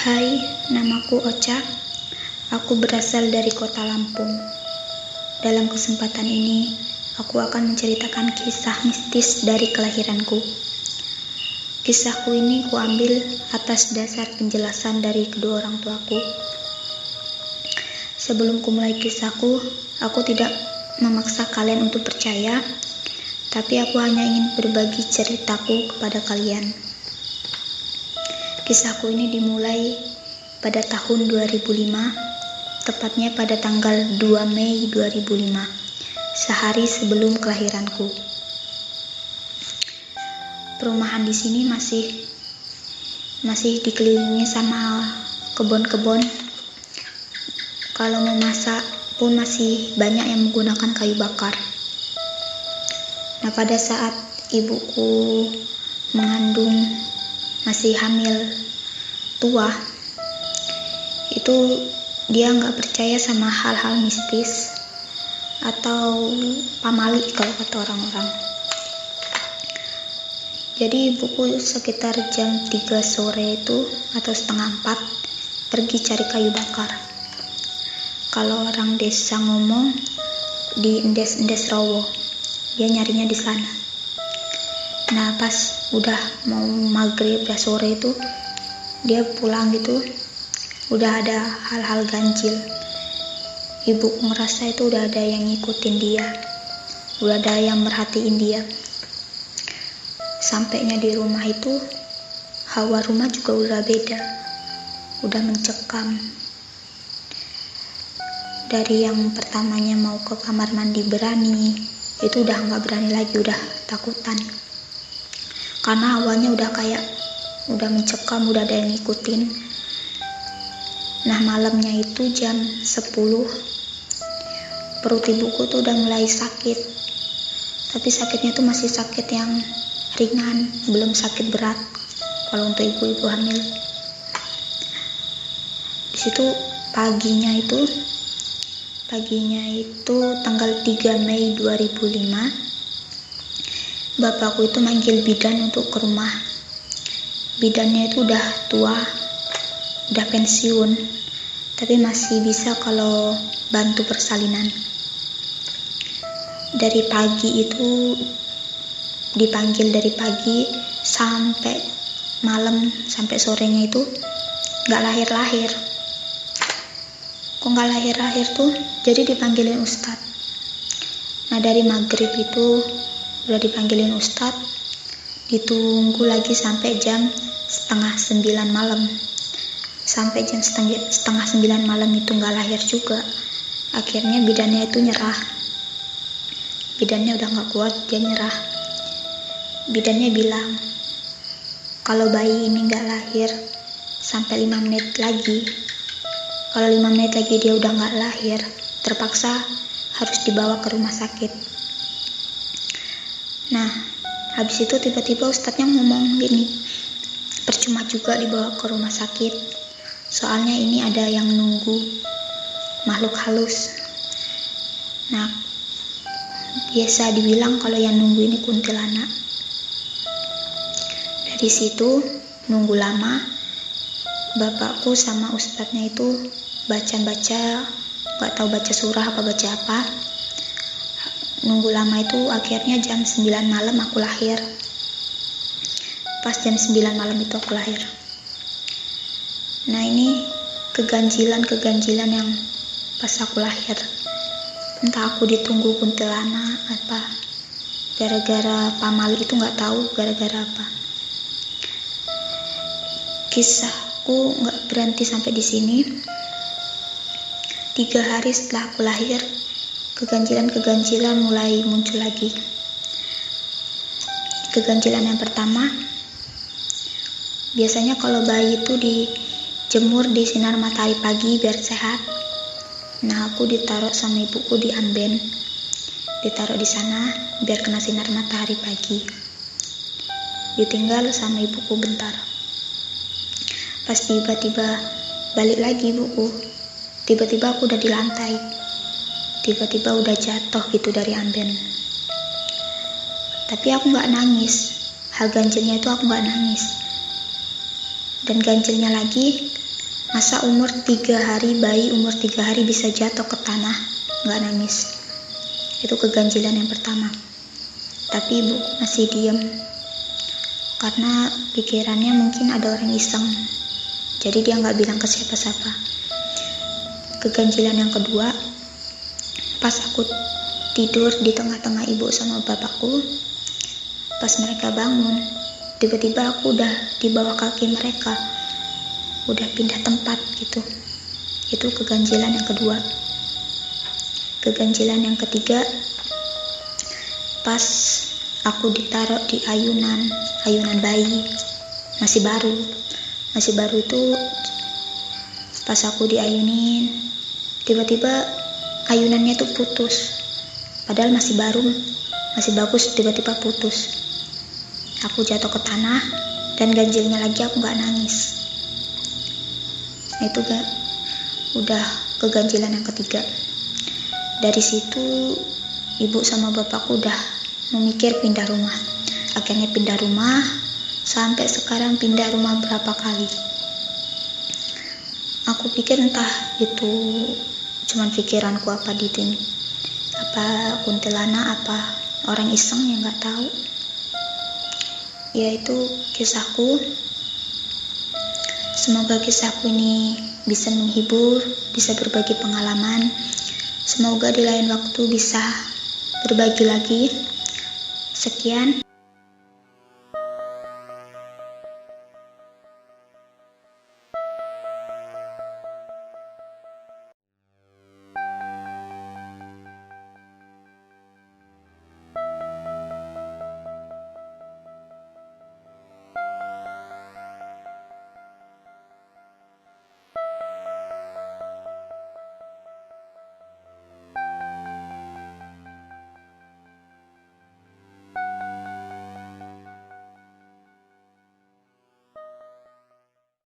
Hai, namaku Ocha. Aku berasal dari kota Lampung. Dalam kesempatan ini, aku akan menceritakan kisah mistis dari kelahiranku. Kisahku ini kuambil atas dasar penjelasan dari kedua orang tuaku. Sebelum kumulai kisahku, aku tidak memaksa kalian untuk percaya, tapi aku hanya ingin berbagi ceritaku kepada kalian. Kisahku ini dimulai pada tahun 2005, tepatnya pada tanggal 2 Mei 2005, sehari sebelum kelahiranku. Perumahan di sini masih dikelilingi sama kebun-kebun. Kalau mau masak pun masih banyak yang menggunakan kayu bakar. Nah, pada saat ibuku mengandung masih hamil tua, itu dia nggak percaya sama hal-hal mistis atau pamali kalau kata orang-orang. Jadi ibuku sekitar jam 3 sore itu atau setengah 4 pergi cari kayu bakar. Kalau orang desa ngomong di endes-endes rowo, dia nyarinya di sana. Nah, pas udah mau maghrib, udah sore itu dia pulang gitu, udah ada hal-hal ganjil. Ibuku ngerasa itu udah ada yang ngikutin dia, udah ada yang merhatiin dia. Sampainya di rumah itu, hawa rumah juga udah beda, udah mencekam. Dari yang pertamanya mau ke kamar mandi berani, itu udah nggak berani lagi, udah takutan. Karena awalnya udah mencekam, udah ada yang ngikutin. Nah, malamnya itu jam 10, perut ibuku tuh udah mulai sakit. Tapi sakitnya tuh masih sakit yang ringan, belum sakit berat kalau untuk ibu-ibu hamil. Di situ paginya itu tanggal 3 Mei 2005, bapakku itu manggil bidan untuk ke rumah. Bidannya itu udah tua, udah pensiun, tapi masih bisa kalau bantu persalinan. Dari pagi itu dipanggil, dari pagi sampai malam, sampai sorenya itu gak lahir-lahir. Kok gak lahir-lahir tuh? Jadi dipanggilin ustadz. Nah, dari maghrib itu udah dipanggilin ustadz, ditunggu lagi sampai jam setengah 9 malam. Sampai jam setengah 9 malam itu gak lahir juga. Akhirnya bidannya itu nyerah. Bidannya udah gak kuat, dia nyerah. Bidannya bilang, kalau bayi ini gak lahir sampai 5 menit lagi, kalau 5 menit lagi dia udah gak lahir, terpaksa harus dibawa ke rumah sakit. Nah, habis itu tiba-tiba ustadznya ngomong gini, percuma juga dibawa ke rumah sakit, soalnya ini ada yang nunggu, makhluk halus. Nah, biasa dibilang kalau yang nunggu ini kuntilanak. Dari situ nunggu lama, bapakku sama ustadznya itu baca-baca, gak tahu baca surah apa baca apa. Nunggu lama itu akhirnya jam 9 malam aku lahir. Pas jam 9 malam itu aku lahir. Nah, ini keganjilan yang pas aku lahir. Entah aku ditunggu kuntilanak apa gara-gara pamali itu, gak tahu gara-gara apa. Kisahku gak berhenti sampai di sini. 3 hari setelah aku lahir, keganjilan mulai muncul lagi. Keganjilan yang pertama, biasanya kalau bayi itu dijemur di sinar matahari pagi biar sehat. Nah, aku ditaruh sama ibuku di amben, ditaruh di sana biar kena sinar matahari pagi. Ditinggal sama ibuku bentar. Pas tiba-tiba balik lagi ibuku, tiba-tiba aku udah di lantai, tiba-tiba udah jatuh gitu dari amben. Tapi aku gak nangis, hal ganjilnya itu aku gak nangis. Dan ganjilnya lagi, Masa umur 3 hari, bayi umur 3 hari bisa jatuh ke tanah nggak nangis? Itu keganjilan yang pertama. Tapi ibu masih diam karena pikirannya mungkin ada orang iseng, jadi dia nggak bilang ke siapa-siapa. Keganjilan yang kedua, pas aku tidur di tengah-tengah ibu sama bapakku, pas mereka bangun, tiba-tiba aku udah di bawah kaki mereka, udah pindah tempat gitu. Itu keganjilan yang kedua. Keganjilan yang ketiga, pas aku ditaruh di ayunan bayi, masih baru itu, pas aku diayunin, tiba-tiba ayunannya tuh putus, padahal masih baru, masih bagus, tiba-tiba putus. Aku jatuh ke tanah, dan ganjilnya lagi aku gak nangis. Itu udah keganjilan yang ketiga. Dari situ ibu sama bapakku udah memikir pindah rumah. Akhirnya pindah rumah, sampai sekarang pindah rumah berapa kali. Aku pikir entah itu cuman pikiranku apa apa kuntilanak, apa orang iseng yang nggak tahu. Ya itu kisahku. Semoga kisahku ini bisa menghibur, bisa berbagi pengalaman. Semoga di lain waktu bisa berbagi lagi. Sekian.